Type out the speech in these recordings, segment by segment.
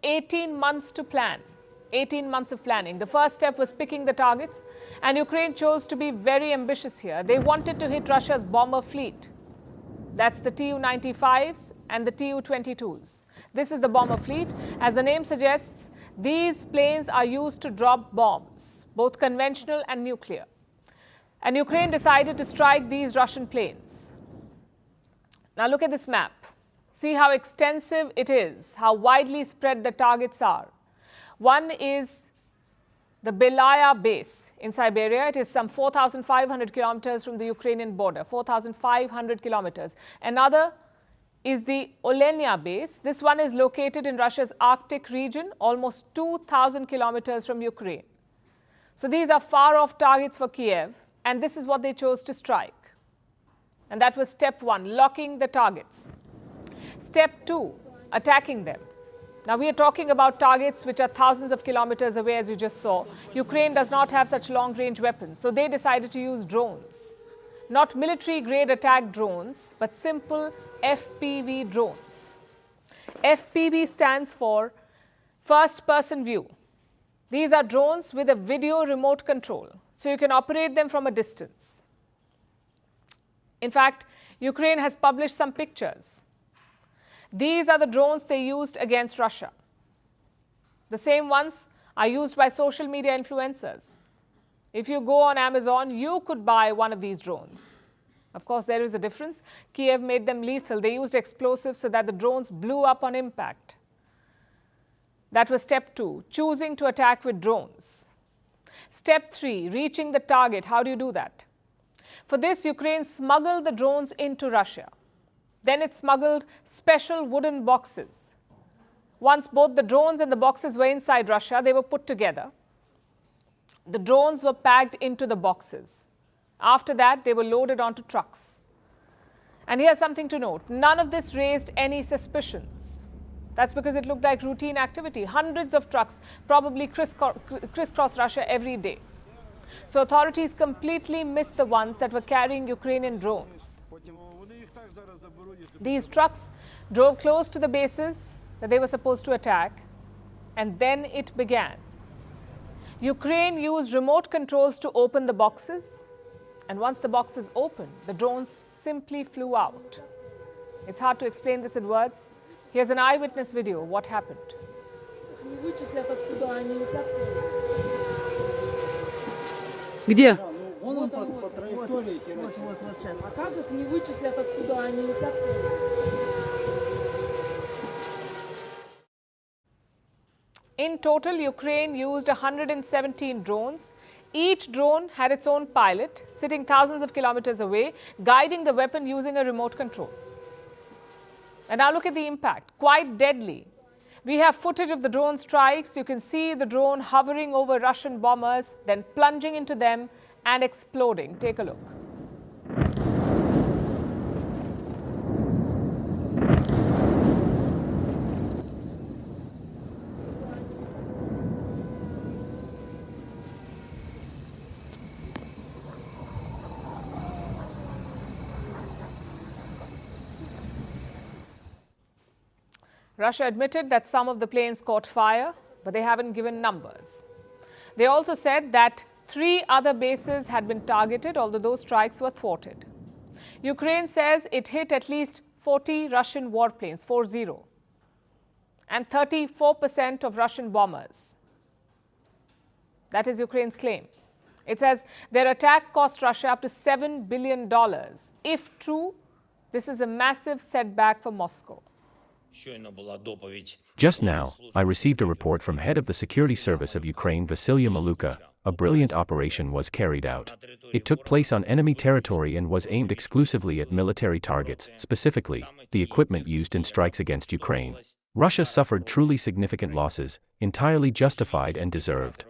18 months to plan. 18 months of planning. The first step was picking the targets, and Ukraine chose to be very ambitious here. They wanted to hit Russia's bomber fleet. That's the Tu-95s and the Tu-22s. This is the bomber fleet. As the name suggests, these planes are used to drop bombs, both conventional and nuclear. And Ukraine decided to strike these Russian planes. Now look at this map. See how extensive it is, how widely spread the targets are. One is the Belaya base in Siberia. It is some 4,500 kilometers from the Ukrainian border, 4,500 kilometers. Another is the Olenia base. This one is located in Russia's Arctic region, almost 2,000 kilometers from Ukraine. So these are far-off targets for Kiev, and this is what they chose to strike. And that was step one, locking the targets. Step two, attacking them. Now, we are talking about targets which are thousands of kilometers away, as you just saw. Ukraine does not have such long-range weapons, so they decided to use drones. Not military-grade attack drones, but simple FPV drones. FPV stands for first-person view. These are drones with a video remote control, so you can operate them from a distance. In fact, Ukraine has published some pictures. These are the drones they used against Russia. The same ones are used by social media influencers. If you go on Amazon, you could buy one of these drones. Of course, there is a difference. Kiev made them lethal. They used explosives so that the drones blew up on impact. That was step two, choosing to attack with drones. Step three, reaching the target. How do you do that? For this, Ukraine smuggled the drones into Russia. Then it smuggled special wooden boxes. Once both the drones and the boxes were inside Russia, they were put together. The drones were packed into the boxes. After that, they were loaded onto trucks. And here's something to note. None of this raised any suspicions. That's because it looked like routine activity. Hundreds of trucks probably crisscross Russia every day. So authorities completely missed the ones that were carrying Ukrainian drones. These trucks drove close to the bases that they were supposed to attack, and then it began. Ukraine used remote controls to open the boxes, and once the boxes opened, the drones simply flew out. It's hard to explain this in words. Here's an eyewitness video of what happened. Где? Вон он по траектории херачит. А как их не вычислят, откуда они летят? In total, Ukraine used 117 drones. Each drone had its own pilot, sitting thousands of kilometers away, guiding the weapon using a remote control. And now look at the impact, quite deadly. We have footage of the drone strikes. You can see the drone hovering over Russian bombers, then plunging into them and exploding. Take a look. Russia admitted that some of the planes caught fire, but they haven't given numbers. They also said that 3 other bases had been targeted, although those strikes were thwarted. Ukraine says it hit at least 40 Russian warplanes, 40, and 34% of Russian bombers. That is Ukraine's claim. It says their attack cost Russia up to $7 billion. If true, this is a massive setback for Moscow. Just now, I received a report from head of the security service of Ukraine, Vasily Maluka. A brilliant operation was carried out. It took place on enemy territory and was aimed exclusively at military targets, specifically, the equipment used in strikes against Ukraine. Russia suffered truly significant losses, entirely justified and deserved.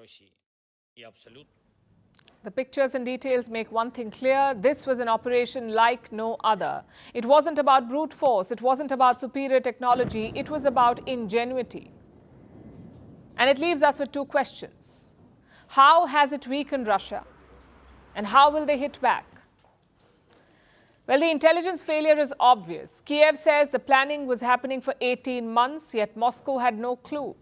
The pictures and details make one thing clear. This was an operation like no other. It wasn't about brute force. It wasn't about superior technology. It was about ingenuity. And it leaves us with 2 questions. How has it weakened Russia? And how will they hit back? Well, the intelligence failure is obvious. Kiev says the planning was happening for 18 months, yet Moscow had no clue.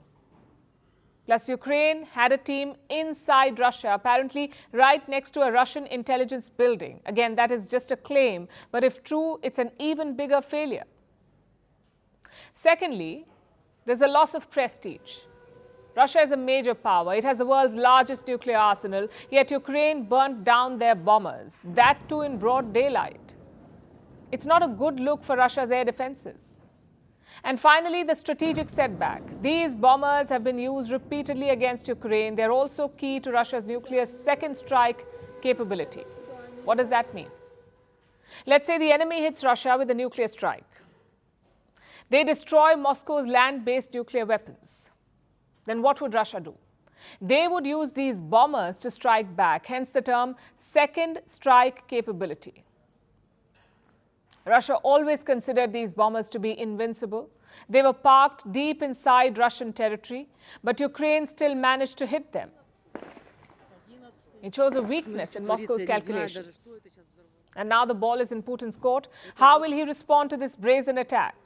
Plus, Ukraine had a team inside Russia, apparently right next to a Russian intelligence building. Again, that is just a claim, but if true, it's an even bigger failure. Secondly, there's a loss of prestige. Russia is a major power. It has the world's largest nuclear arsenal, yet Ukraine burnt down their bombers, that too in broad daylight. It's not a good look for Russia's air defenses. And finally, the strategic setback. These bombers have been used repeatedly against Ukraine. They're also key to Russia's nuclear second strike capability. What does that mean? Let's say the enemy hits Russia with a nuclear strike. They destroy Moscow's land-based nuclear weapons. Then what would Russia do? They would use these bombers to strike back, hence the term second strike capability. Russia always considered these bombers to be invincible. They were parked deep inside Russian territory, but Ukraine still managed to hit them. It shows a weakness in Moscow's calculations. And now the ball is in Putin's court. How will he respond to this brazen attack?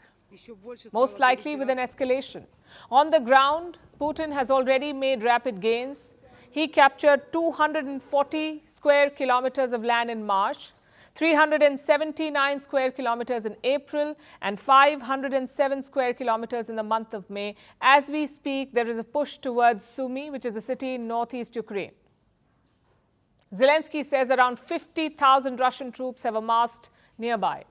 Most likely with an escalation. On the ground, Putin has already made rapid gains. He captured 240 square kilometers of land in March, 379 square kilometers in April, and 507 square kilometers in the month of May. As we speak, there is a push towards Sumy, which is a city in northeast Ukraine. Zelensky says around 50,000 Russian troops have amassed nearby.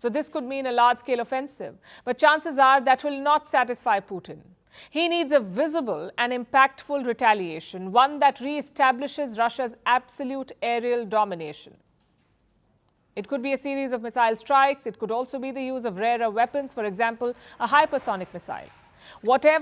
So this could mean a large-scale offensive. But chances are that will not satisfy Putin. He needs a visible and impactful retaliation, one that re-establishes Russia's absolute aerial domination. It could be a series of missile strikes. It could also be the use of rarer weapons, for example, a hypersonic missile. Whatever